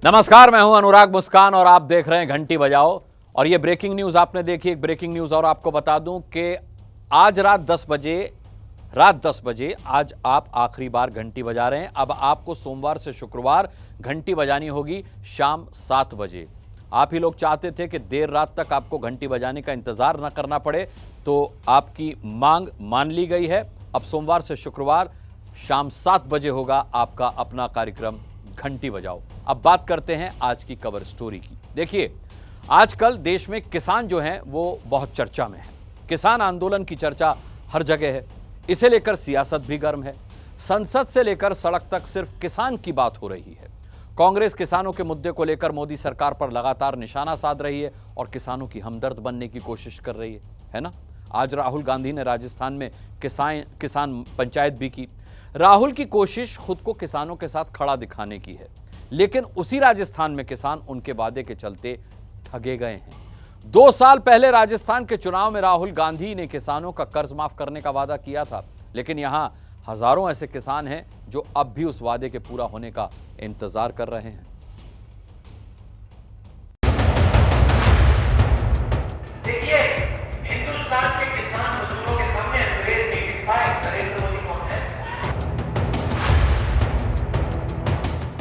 नमस्कार, मैं हूं अनुराग मुस्कान और आप देख रहे हैं घंटी बजाओ। और ये ब्रेकिंग न्यूज आपने देखी। एक ब्रेकिंग न्यूज और आपको बता दूं कि आज रात 10 बजे आज आप आखिरी बार घंटी बजा रहे हैं। अब आपको सोमवार से शुक्रवार घंटी बजानी होगी शाम 7 बजे। आप ही लोग चाहते थे कि देर रात तक आपको घंटी बजाने का इंतजार न करना पड़े, तो आपकी मांग मान ली गई है। अब सोमवार से शुक्रवार शाम 7 बजे होगा आपका अपना कार्यक्रम घंटी बजाओ। अब बात करते हैं आज की कवर स्टोरी की। देखिए, आजकल देश में किसान जो हैं वो बहुत चर्चा में हैं। किसान आंदोलन की चर्चा हर जगह है। इसे लेकर सियासत भी गर्म है। संसद से लेकर सड़क तक सिर्फ किसान की बात हो रही है। कांग्रेस किसानों के मुद्दे को लेकर मोदी सरकार पर लगातार निशाना साध रही है और किसानों की हमदर्द बनने की कोशिश कर रही है ना। आज राहुल गांधी ने राजस्थान में किसान पंचायत भी की। राहुल की कोशिश खुद को किसानों के साथ खड़ा दिखाने की है, लेकिन उसी राजस्थान में किसान उनके वादे के चलते ठगे गए हैं। 2 साल पहले राजस्थान के चुनाव में राहुल गांधी ने किसानों का कर्ज माफ करने का वादा किया था, लेकिन यहां हजारों ऐसे किसान हैं जो अब भी उस वादे के पूरा होने का इंतजार कर रहे हैं। देखिए, हिंदुस्तान के किसान मजदूरों के सामने अंग्रेज नहीं टिक पाए। नरेंद्र मोदी कौन है?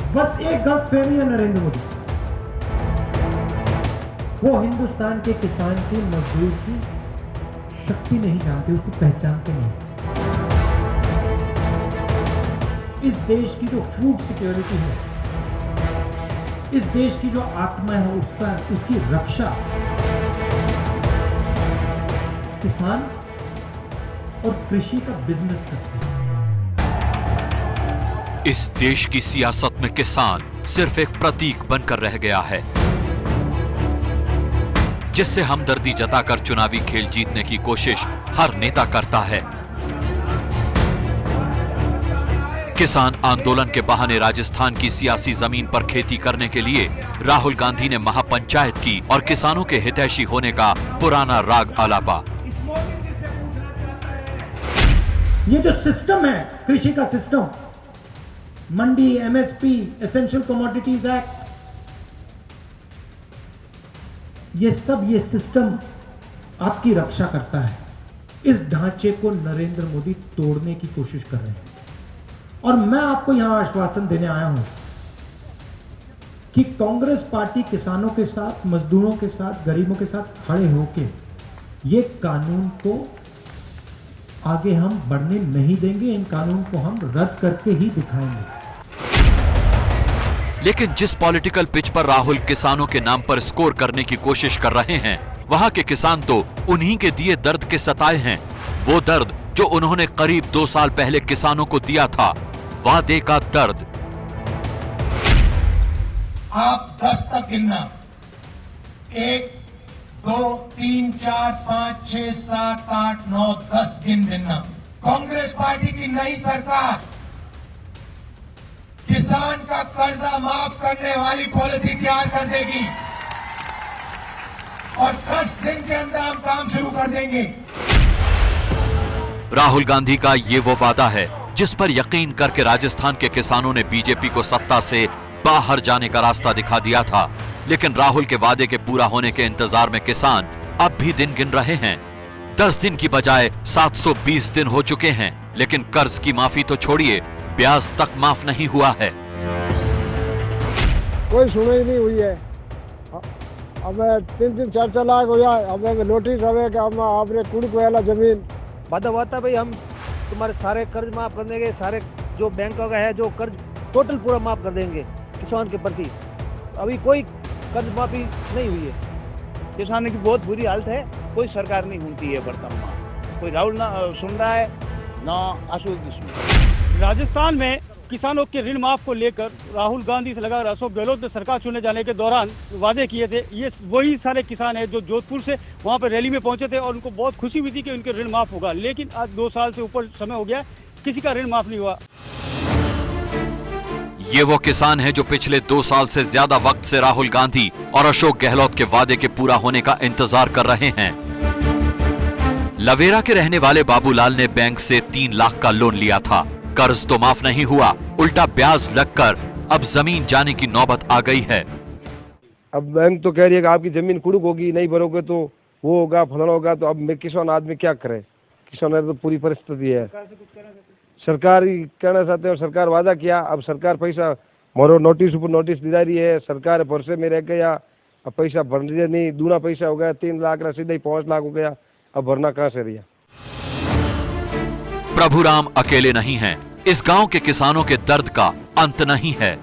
बस एक गलतफहमी है नरेंद्र मोदी। वो हिंदुस्तान के किसान की मजदूर की शक्ति नहीं जानते, उसको पहचानते नहीं। इस देश की जो फूड सिक्योरिटी है, इस देश की जो आत्मा है, उसकी रक्षा किसान और कृषि का बिजनेस करते हैं। इस देश की सियासत में किसान सिर्फ एक प्रतीक बनकर रह गया है, जिससे हमदर्दी जताकर चुनावी खेल जीतने की कोशिश हर नेता करता है। किसान आंदोलन के बहाने राजस्थान की सियासी जमीन पर खेती करने के लिए राहुल गांधी ने महापंचायत की और किसानों के हितैषी होने का पुराना राग आलापा। ये जो सिस्टम है, कृषि का सिस्टम, मंडी, एमएसपी, एसेंशियल कमोडिटीज एक्ट, ये सिस्टम आपकी रक्षा करता है। इस ढांचे को नरेंद्र मोदी तोड़ने की कोशिश कर रहे हैं और मैं आपको यहां आश्वासन देने आया हूं कि कांग्रेस पार्टी किसानों के साथ, मजदूरों के साथ, गरीबों के साथ खड़े होकर ये कानून को आगे हम बढ़ने नहीं देंगे। इन कानून को हम रद्द करके ही दिखाएंगे। लेकिन जिस पॉलिटिकल पिच पर राहुल किसानों के नाम पर स्कोर करने की कोशिश कर रहे हैं, वहां के किसान तो उन्हीं के दिए दर्द के सताए हैं। वो दर्द जो उन्होंने करीब 2 साल पहले किसानों को दिया था, वादे का दर्द। आप 10 तक गिनना। 1, 2, 3, 4, 5, 6, 7, 8, 9, 10 गिनना। कांग्रेस पार्टी की नई सरकार किसान का कर्जा माफ करने वाली पॉलिसी तैयार कर देगी और 10 दिन के अंदर हम काम शुरू कर देंगे। राहुल गांधी का ये वो वादा है जिस पर यकीन करके राजस्थान के किसानों ने बीजेपी को सत्ता से बाहर जाने का रास्ता दिखा दिया था। लेकिन राहुल के वादे के पूरा होने के इंतजार में किसान अब भी दिन गिन रहे हैं। 10 दिन की बजाय 720 दिन हो चुके हैं, लेकिन कर्ज की माफी तो छोड़िए, ब्याज तक माफ नहीं हुआ है। कोई सुनाई नहीं हुई है। अब 3-3, 4-4 लाख हो जाए, अब नोटिस आवे कि हम आपने कुड़ को वाला जमीन वादा हुआ था, भाई हम तुम्हारे सारे कर्ज माफ कर देंगे, सारे जो बैंकों का है जो कर्ज टोटल पूरा माफ कर देंगे किसान के प्रति। अभी कोई कर्ज माफी नहीं हुई है। किसानों की बहुत बुरी हालत है। कोई सरकार नहीं सुनती है वर्तमान। कोई राहुल ना सुन रहा है ना अशोक जी सुन रहा है। राजस्थान में किसानों के ऋण माफ को लेकर राहुल गांधी से लगाकर अशोक गहलोत ने सरकार चुनने जाने के दौरान वादे किए थे। ये वही सारे किसान हैं जो जोधपुर से वहां पर रैली में पहुंचे थे और उनको बहुत खुशी हुई थी कि उनके ऋण माफ होगा। लेकिन आज 2 साल से ऊपर समय हो गया, किसी का ऋण माफ नहीं हुआ। ये वो किसान हैं जो पिछले 2 साल से ज्यादा वक्त से राहुल गांधी और अशोक गहलोत के वादे के पूरा होने का इंतजार कर रहे हैं। लवेरा के रहने वाले बाबूलाल ने बैंक से 3 लाख का लोन लिया था। कर्ज तो माफ नहीं हुआ, उल्टा ब्याज लगकर अब जमीन जाने की नौबत आ गई है। अब बैंक तो कह रही है कि आपकी जमीन कुड़क होगी, नहीं भरोगे तो वो होगा, फलाना होगा। तो अब मैं किसान आदमी क्या करे? किसान तो पूरी परिस्थिति है। सरकार ही कहना चाहते हैं और सरकार वादा किया, अब सरकार पैसा मोरो नोटिस ऊपर नोटिस दिला रही है। सरकार भरोसे में रह गया, अब पैसा भर रही नहीं, दूना पैसा हो गया, 3 लाख का सीधा ही 5 लाख हो गया। अब भरना कहाँ से रहा? प्रभुराम अकेले नहीं हैं। इस गांव के किसानों के दर्द का अंत नहीं है।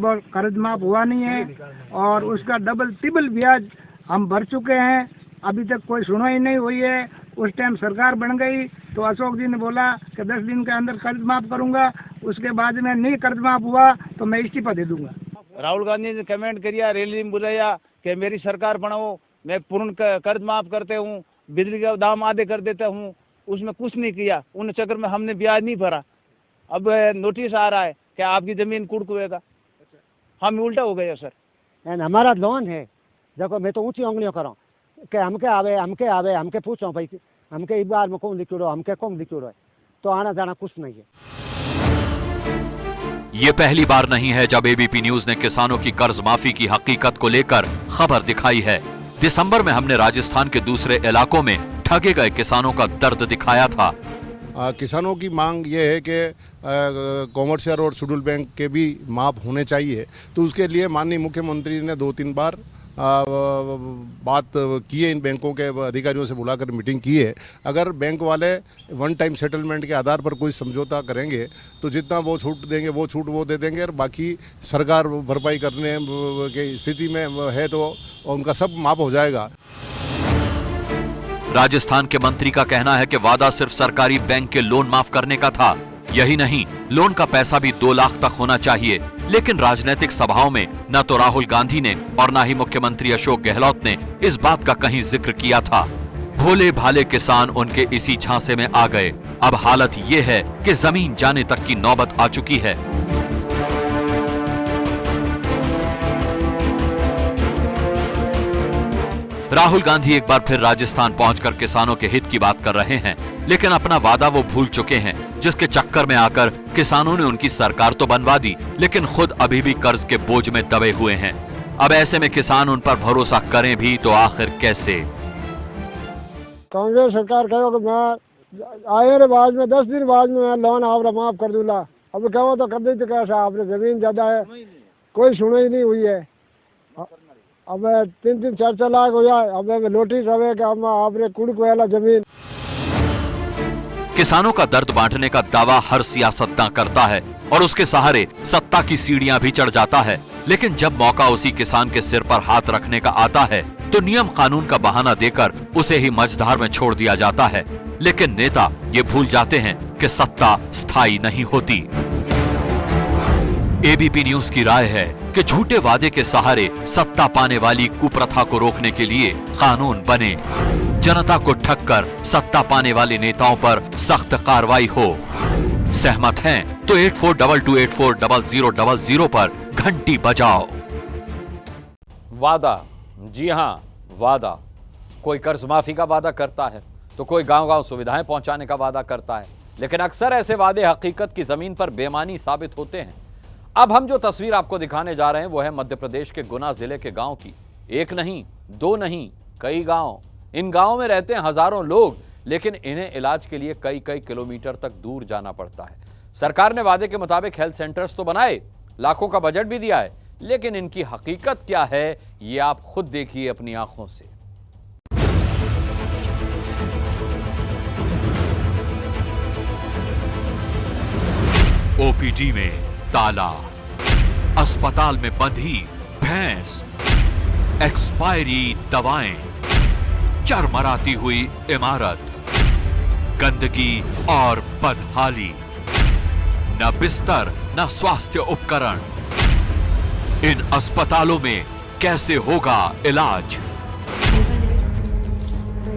कर्ज माफ हुआ नहीं है और उसका डबल ट्रिपल ब्याज हम भर चुके हैं, अभी तक कोई सुनवाई नहीं हुई है। उस टाइम सरकार बन गई तो अशोक जी ने बोला कि 10 दिन के अंदर कर्ज माफ करूंगा, उसके बाद में नहीं कर्ज माफ हुआ तो मैं इस्तीफा दे दूंगा। राहुल गांधी ने कमेंट किया, रैली में बुलाया कि मेरी सरकार बनाओ, मैं पूर्ण कर्ज माफ करते हूँ, बिजली का दाम आधे कर देता हूँ। उसमें कुछ नहीं किया, उन चक्कर में हमने ब्याज नहीं भरा। अब नोटिस आ रहा है कि आपकी जमीन कुड़कुएगा। हम उल्टा हो गए सर। हमारा लोन है, देखो मैं तो ऊंची उंगलियों करूँ कि हमके आवे हमके पूछो भाई, हमके इस बार में कौन लिखो, हमके कौन लिखो है, तो आना जाना कुछ नहीं है। ये पहली बार नहीं है जब एबीपी न्यूज ने किसानों की कर्ज माफी की हकीकत को लेकर खबर दिखाई है। दिसंबर में हमने राजस्थान के दूसरे इलाकों में ठगे गए किसानों का दर्द दिखाया था। किसानों की मांग ये है कि कॉमर्शियल और शेड्यूल बैंक के भी माफ होने चाहिए। तो उसके लिए माननीय मुख्यमंत्री ने 2-3 बार बात की है, इन बैंकों के अधिकारियों से बुलाकर मीटिंग की है। अगर बैंक वाले वन टाइम सेटलमेंट के आधार पर कोई समझौता करेंगे तो जितना वो छूट देंगे वो छूट वो दे देंगे, और बाकी सरकार भरपाई करने की स्थिति में है तो उनका सब माफ हो जाएगा। राजस्थान के मंत्री का कहना है कि वादा सिर्फ सरकारी बैंक के लोन माफ करने का था। यही नहीं, लोन का पैसा भी 2 लाख तक होना चाहिए। लेकिन राजनीतिक सभाओं में न तो राहुल गांधी ने और न ही मुख्यमंत्री अशोक गहलोत ने इस बात का कहीं जिक्र किया था। भोले भाले किसान उनके इसी झांसे में आ गए। अब हालत ये है कि जमीन जाने तक की नौबत आ चुकी है। राहुल गांधी एक बार फिर राजस्थान पहुंचकर किसानों के हित की बात कर रहे हैं, लेकिन अपना वादा वो भूल चुके हैं, जिसके चक्कर में आकर किसानों ने उनकी सरकार तो बनवा दी, लेकिन खुद अभी भी कर्ज के बोझ में दबे हुए हैं। अब ऐसे में किसान उन पर भरोसा करें भी तो आखिर कैसे? कांग्रेस सरकार कहो कि मैं आए बाद में 10 दिन बाद में मैं लोन आप माफ कर दूंगा। अब कहो तो कर दी तो कैसा, आपने जमीन ज्यादा है, कोई सुनाई नहीं हुई है। अब 3-4 लाख हो जाए, अब नोटिस आवे कि आपने कुड़क वाला जमीन। किसानों का दर्द बांटने का दावा हर सियासतदान करता है और उसके सहारे सत्ता की सीढ़ियां भी चढ़ जाता है, लेकिन जब मौका उसी किसान के सिर पर हाथ रखने का आता है तो नियम कानून का बहाना देकर उसे ही मझधार में छोड़ दिया जाता है। लेकिन नेता ये भूल जाते हैं कि सत्ता स्थायी नहीं होती। एबीपी न्यूज की राय है कि झूठे वादे के सहारे सत्ता पाने वाली कुप्रथा को रोकने के लिए कानून बने, जनता को ठगकर सत्ता पाने वाले नेताओं पर सख्त कार्रवाई हो। सहमत हैं तो 8422840000 पर घंटी बजाओ। वादा, जी हां वादा। कोई कर्ज माफी का वादा करता है तो कोई गांव-गांव सुविधाएं पहुंचाने का वादा करता है, लेकिन अक्सर ऐसे वादे हकीकत की जमीन पर बेमानी साबित होते हैं। अब हम जो तस्वीर आपको दिखाने जा रहे हैं वो है मध्य प्रदेश के गुना जिले के गांव की। एक नहीं, 2 नहीं, कई गांव। इन गांवों में रहते हैं हजारों लोग, लेकिन इन्हें इलाज के लिए कई कई किलोमीटर तक दूर जाना पड़ता है। सरकार ने वादे के मुताबिक हेल्थ सेंटर्स तो बनाए, लाखों का बजट भी दिया है, लेकिन इनकी हकीकत क्या है ये आप खुद देखिए अपनी आंखों से। ओपीडी में ताला, अस्पताल में बंधी भैंस, एक्सपायरी दवाएं, चरमराती हुई इमारत, गंदगी और बदहाली, न बिस्तर न स्वास्थ्य उपकरण। इन अस्पतालों में कैसे होगा इलाज?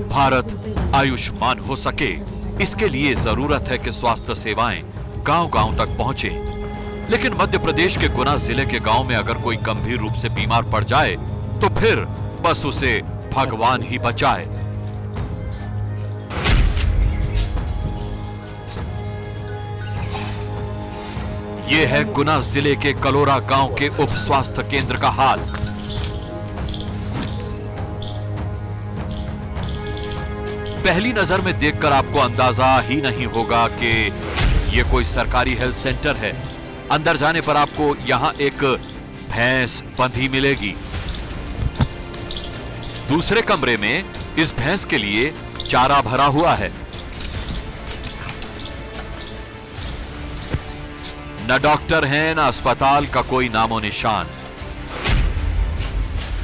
भारत आयुष्मान हो सके, इसके लिए जरूरत है कि स्वास्थ्य सेवाएं गांव-गांव तक पहुंचे। लेकिन मध्य प्रदेश के गुना जिले के गांव में अगर कोई गंभीर रूप से बीमार पड़ जाए तो फिर बस उसे भगवान ही बचाए। ये है गुना जिले के कलोरा गांव के उप स्वास्थ्य केंद्र का हाल। पहली नजर में देखकर आपको अंदाजा ही नहीं होगा कि ये कोई सरकारी हेल्थ सेंटर है। अंदर जाने पर आपको यहां एक भैंस बंधी मिलेगी। दूसरे कमरे में इस भैंस के लिए चारा भरा हुआ है। न डॉक्टर हैं, न अस्पताल का कोई नामो निशान।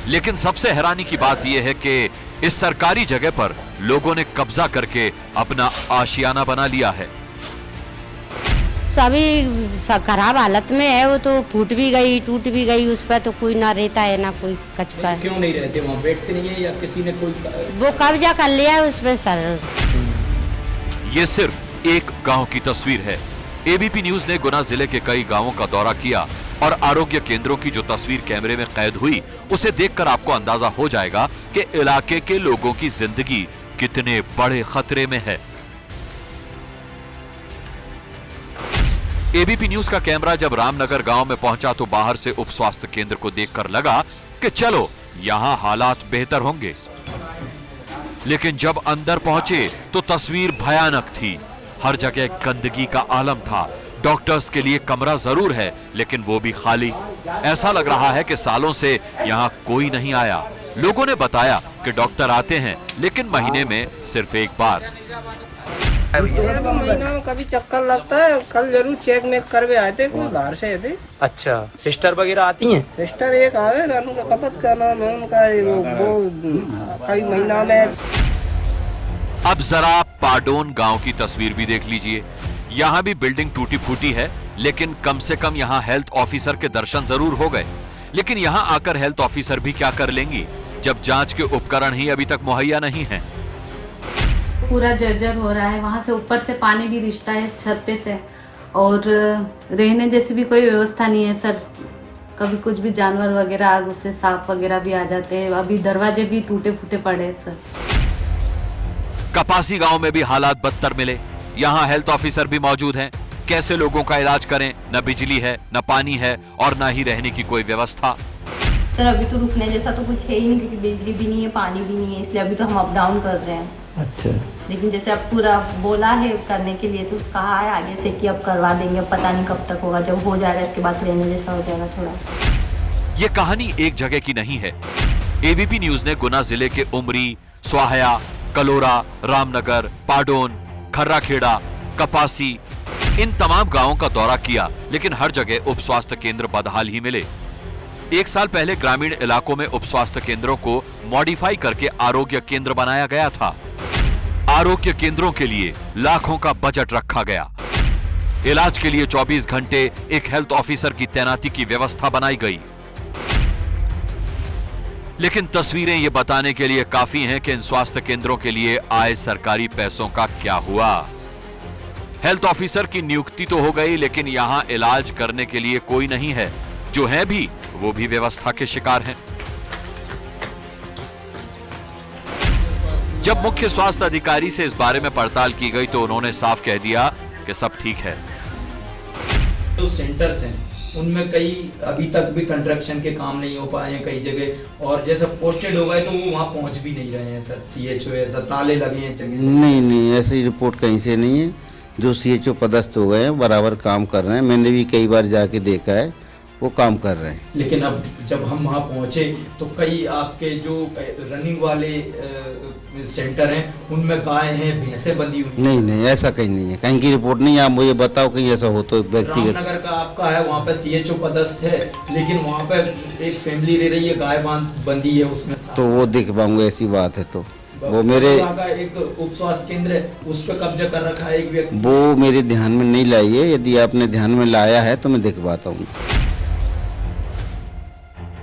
लेकिन सबसे हैरानी की बात यह है कि इस सरकारी जगह पर लोगों ने कब्जा करके अपना आशियाना बना लिया है। सभी खराब हालत में है, वो तो फूट भी गई, टूट भी गई, उस पर तो कोई ना रहता है ना कोई कचका। क्यों नहीं रहते वहाँ, बैठते नहीं है या किसी ने कोई वो कब्जा कर लिया है उस पर सर। ये सिर्फ एक गांव की तस्वीर है। एबीपी न्यूज ने गुना जिले के कई गांवों का दौरा किया और आरोग्य केंद्रों की जो तस्वीर कैमरे में कैद हुई उसे देखकर आपको अंदाजा हो जाएगा कि इलाके के लोगों की जिंदगी कितने बड़े खतरे में है। एबीपी न्यूज का कैमरा जब रामनगर गांव में पहुंचा तो बाहर से उप स्वास्थ्य केंद्र को देखकर लगा कि चलो यहां हालात बेहतर होंगे, लेकिन जब अंदर पहुंचे तो तस्वीर भयानक थी। हर जगह गंदगी का आलम था। डॉक्टर्स के लिए कमरा जरूर है लेकिन वो भी खाली। ऐसा लग रहा है कि सालों से यहां कोई नहीं आया। लोगों ने बताया कि डॉक्टर आते हैं लेकिन महीने में सिर्फ एक बार। महीना में कभी चक्कर लगता है। कल जरूर चेक में करवे आए थे, कोई बाहर से आए थे। अच्छा, सिस्टर वगैरह आती हैं? सिस्टर एक आए, उनका खपत का नाम है उनका, वो कई महीना में। अब जरा पाडोन गांव की तस्वीर भी देख लीजिए। यहां भी बिल्डिंग टूटी फूटी है लेकिन कम से कम यहां हेल्थ ऑफिसर के दर्शन जरूर हो गए। लेकिन यहां आकर हेल्थ ऑफिसर भी क्या कर लेंगी जब जांच के उपकरण ही अभी तक मुहैया नहीं है। पूरा जर्जर हो रहा है, वहां से ऊपर से पानी भी रिश्ता है छत पे से, और रहने जैसी भी कोई व्यवस्था नहीं है सर। कभी कुछ भी जानवर वगैरह आग उससे सांप वगैरह भी आ जाते हैं। अभी दरवाजे भी टूटे फूटे पड़े हैं सर। कपासी गांव में भी हालात बदतर मिले। यहां हेल्थ ऑफिसर भी मौजूद हैं। कैसे लोगों का इलाज करें? न बिजली है, न पानी है और न ही रहने की कोई व्यवस्था। सर अभी तो रुकने जैसा तो कुछ है ही नहीं, क्योंकि बिजली भी नहीं है, पानी भी नहीं है, इसलिए अभी तो हम अप डाउन कर रहे हैं। अच्छा, लेकिन जैसे अब पूरा बोला है करने के लिए, तो कहा है आगे से कि अब करवा देंगे। अब पता नहीं कब तक होगा, जब हो जाएगा इसके बाद रहने जैसा हो जाएगा थोड़ा। ये कहानी एक जगह की नहीं है। एबीपी न्यूज ने गुना जिले के उमरी, स्वाहया, कलोरा, रामनगर, पाडोन, खर्राखेड़ा, कपासी इन तमाम गांवों का दौरा किया लेकिन हर जगह उप स्वास्थ्य केंद्र बदहाल ही मिले। एक साल पहले ग्रामीण इलाकों में उप स्वास्थ्य केंद्रों को मॉडिफाई करके आरोग्य केंद्र बनाया गया था। आरोग्य केंद्रों के लिए लाखों का बजट रखा गया। इलाज के लिए 24 घंटे एक हेल्थ ऑफिसर की तैनाती की व्यवस्था बनाई गई। लेकिन तस्वीरें ये बताने के लिए काफी हैं कि इन स्वास्थ्य केंद्रों के लिए आए सरकारी पैसों का क्या हुआ। हेल्थ ऑफिसर की नियुक्ति तो हो गई लेकिन यहां इलाज करने के लिए कोई नहीं है। जो है भी वो भी व्यवस्था के शिकार हैं। जब मुख्य स्वास्थ्य अधिकारी से इस बारे में पड़ताल की गई तो उन्होंने साफ कह दिया कि सब ठीक है। जो सेंटर्स हैं उनमें कई अभी तक भी कंस्ट्रक्शन के काम नहीं हो पाए हैं कई जगह, और जैसे पोस्टेड हो गए तो वो वहाँ पहुँच भी नहीं रहे हैं सर। CHO ऐसा ताले लगे हैं जगह। नहीं, ऐसी रिपोर्ट कहीं से नहीं है। जो CHO पदस्थ हो गए हैं बराबर काम कर रहे हैं। मैंने भी कई बार जाके देखा है, वो काम कर रहे हैं। लेकिन अब जब हम वहाँ पहुँचे तो कई आपके जो रनिंग वाले सेंटर हैं उनमें गाय हैं, भैंसें बंधी हुई। नहीं, ऐसा कहीं नहीं है। कहीं की रिपोर्ट नहीं है। आप मुझे बताओ कहीं ऐसा हो तो व्यक्तिगत। रामनगर का आपका है, वहाँ पे CHO पदस्थ है लेकिन वहाँ पे एक फैमिली रह रही है, गाय बंधी है उसमें। तो वो देख पाऊंगा, ऐसी बात है तो वो मेरे एक उप स्वास्थ्य केंद्र है उस पर कब्जा कर रखा है एक व्यक्ति। वो मेरे ध्यान में नहीं लाई है। यदि आपने ध्यान में लाया है तो मैं दिखवाता हूँ।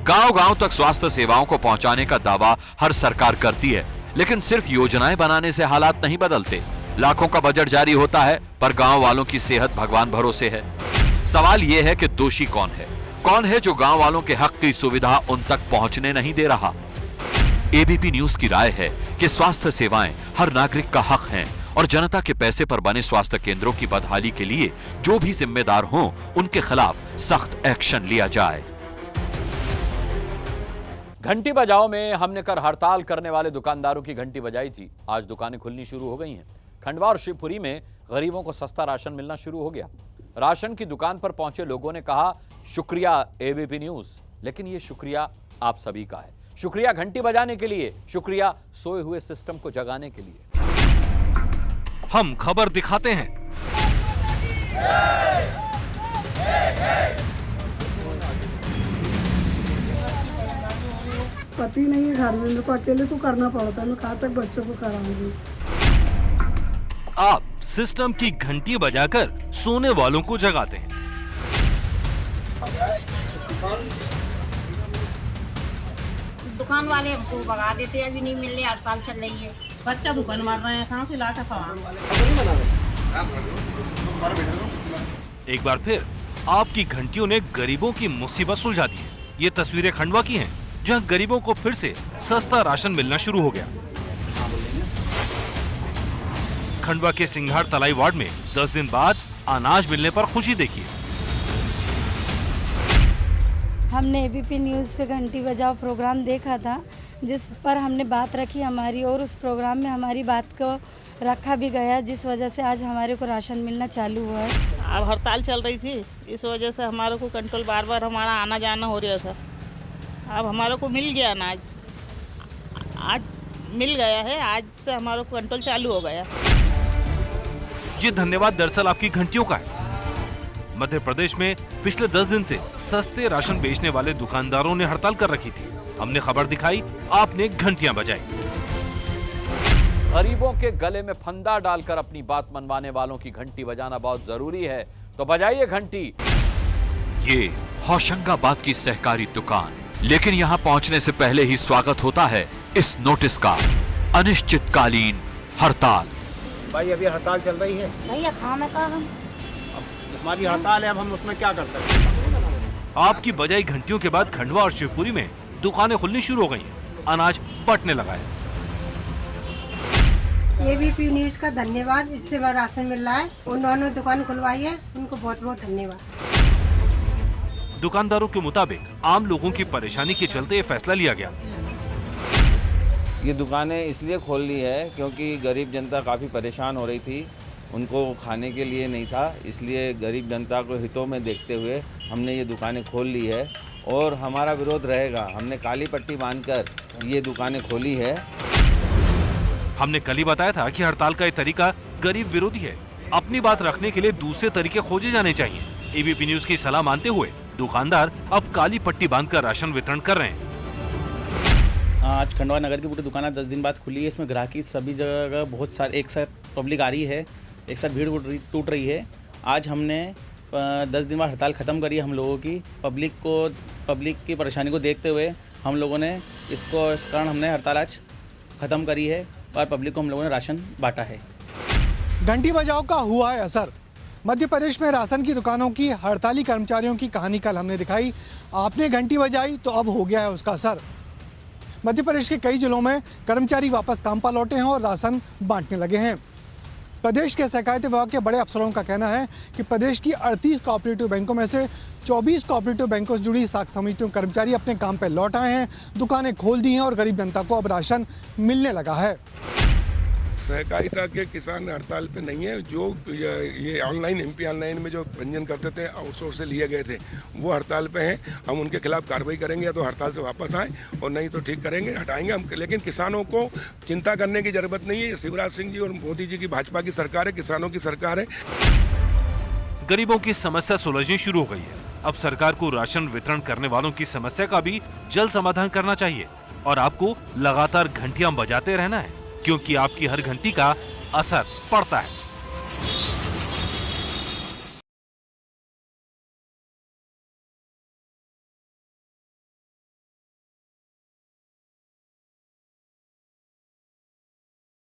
गांव-गांव तक स्वास्थ्य सेवाओं को पहुंचाने का दावा हर सरकार करती है लेकिन सिर्फ योजनाएं बनाने से हालात नहीं बदलते। लाखों का बजट जारी होता है पर गांव वालों की सेहत भगवान भरोसे है। सवाल यह है कि दोषी कौन है? कौन है जो गांव वालों के हक की सुविधा उन तक पहुंचने नहीं दे रहा? एबीपी न्यूज की राय है कि स्वास्थ्य सेवाएं हर नागरिक का हक हैं और जनता के पैसे पर बने स्वास्थ्य केंद्रों की बदहाली के लिए जो भी जिम्मेदार हों उनके खिलाफ सख्त एक्शन लिया जाए। घंटी बजाओ में हमने कर हड़ताल करने वाले दुकानदारों की घंटी बजाई थी। आज दुकानें खुलनी शुरू हो गई हैं। खंडवा और शिवपुरी में गरीबों को सस्ता राशन मिलना शुरू हो गया। राशन की दुकान पर पहुंचे लोगों ने कहा, शुक्रिया एबीपी न्यूज, लेकिन ये शुक्रिया आप सभी का है। शुक्रिया घंटी बजाने के लिए, शुक्रिया सोए हुए सिस्टम को जगाने के लिए। हम खबर दिखाते हैं। पति नहीं है घर में, मेरे को अकेले को करना पड़ता है। मैं कहाँ तक बच्चों को कराऊंगी। आप सिस्टम की घंटी बजाकर सोने वालों को जगाते हैं। दुकान वाले हमको भगा देते हैं, अभी नहीं मिल रही, हड़ताल चल रही है। बच्चा भूखन मार रहे हैं, कहाँ से ला सका। एक बार फिर आपकी घंटियों ने गरीबों की मुसीबत सुलझा दी है। ये तस्वीरें खंडवा की हैं, जहां गरीबों को फिर से सस्ता राशन मिलना शुरू हो गया। खंडवा के सिंघाड़ तलाई वार्ड में 10 दिन बाद अनाज मिलने पर खुशी देखी। हमने एबीपी न्यूज़ पे घंटी बजाओ प्रोग्राम देखा था, जिस पर हमने बात रखी हमारी, और उस प्रोग्राम में हमारी बात को रखा भी गया, जिस वजह से आज हमारे को राशन मिलना चालू हुआ है। अब हड़ताल चल रही थी, इस वजह से हमारे को कंट्रोल बार बार हमारा आना जाना हो रहा था। अब हमारे को मिल गया अनाज, आज मिल गया है, आज से हमारे को कंट्रोल चालू हो गया। ये धन्यवाद दरअसल आपकी घंटियों का है। मध्य प्रदेश में पिछले 10 दिन से सस्ते राशन बेचने वाले दुकानदारों ने हड़ताल कर रखी थी। हमने खबर दिखाई, आपने घंटियां बजाई। गरीबों के गले में फंदा डालकर अपनी बात मनवाने वालों की घंटी बजाना बहुत जरूरी है, तो बजाइए घंटी। ये होशंगाबाद की सहकारी दुकान, लेकिन यहाँ पहुँचने से पहले ही स्वागत होता है इस नोटिस का, अनिश्चितकालीन हड़ताल। भाई अभी हड़ताल चल रही है। भैया खाना का हम हमारी हड़ताल है, अब हम उसमें क्या कर सकते हैं। आपकी बजाई घंटियों के बाद खंडवा और शिवपुरी में दुकानें खुलनी शुरू हो गई हैं। अनाज बंटने लगा है। एबीपी न्यूज का धन्यवाद, इससे बड़ा राशन मिल रहा है। उन्होंने दुकान खुलवाई है, उनको बहुत बहुत धन्यवाद। दुकानदारों के मुताबिक आम लोगों की परेशानी के चलते ये फैसला लिया गया। ये दुकानें इसलिए खोल ली है क्योंकि गरीब जनता काफ़ी परेशान हो रही थी, उनको खाने के लिए नहीं था, इसलिए गरीब जनता को हितों में देखते हुए हमने ये दुकानें खोल ली है और हमारा विरोध रहेगा। हमने काली पट्टी बांधकर ये दुकानें खोली है। हमने कल ही बताया था कि हड़ताल का ये तरीका गरीब विरोधी है। अपनी बात रखने के लिए दूसरे तरीके खोजे जाने चाहिए। एबीपी न्यूज की सलाह मानते हुए दुकानदार अब काली पट्टी बांधकर राशन वितरण कर रहे हैं। आज खंडवा नगर की पूरी दुकानें 10 दिन बाद खुली है। इसमें ग्राहकी सभी जगह बहुत सारे एक साथ पब्लिक आ रही है, एक साथ भीड़ टूट रही है। आज हमने 10 दिन बाद हड़ताल ख़त्म करी है। हम लोगों की पब्लिक की परेशानी को देखते हुए हम लोगों ने इस कारण हमने हड़ताल आज ख़त्म करी है और पब्लिक को हम लोगों ने राशन बांटा है। घंटी बजाओ का हुआ है असर। मध्य प्रदेश में राशन की दुकानों की हड़ताली कर्मचारियों की कहानी कल हमने दिखाई। आपने घंटी बजाई तो अब हो गया है उसका असर। मध्य प्रदेश के कई जिलों में कर्मचारी वापस काम पर लौटे हैं और राशन बांटने लगे हैं। प्रदेश के सहकारिता विभाग के बड़े अफसरों का कहना है कि प्रदेश की 38 कोऑपरेटिव बैंकों में से 24 कोऑपरेटिव बैंकों से जुड़ी साख समितियों के कर्मचारी अपने काम पर लौट आए हैं, दुकानें खोल दी हैं और गरीब जनता को अब राशन मिलने लगा है। सहकारिता के किसान हड़ताल पे नहीं है। जो ये ऑनलाइन एमपी ऑनलाइन में जो पंजीयन करते थे, आउटसोर्स से लिए गए थे, वो हड़ताल पे हैं। हम उनके खिलाफ कार्रवाई करेंगे, या तो हड़ताल से वापस आए और नहीं तो ठीक करेंगे, हटाएंगे हम। लेकिन किसानों को चिंता करने की जरूरत नहीं है। शिवराज सिंह जी और मोदी जी की भाजपा की सरकार है, किसानों की सरकार है। गरीबों की समस्या सुलझनी शुरू हो गई है। अब सरकार को राशन वितरण करने वालों की समस्या का भी जल्द समाधान करना चाहिए और आपको लगातार घंटियां बजाते रहना है, क्योंकि आपकी हर घंटी का असर पड़ता है।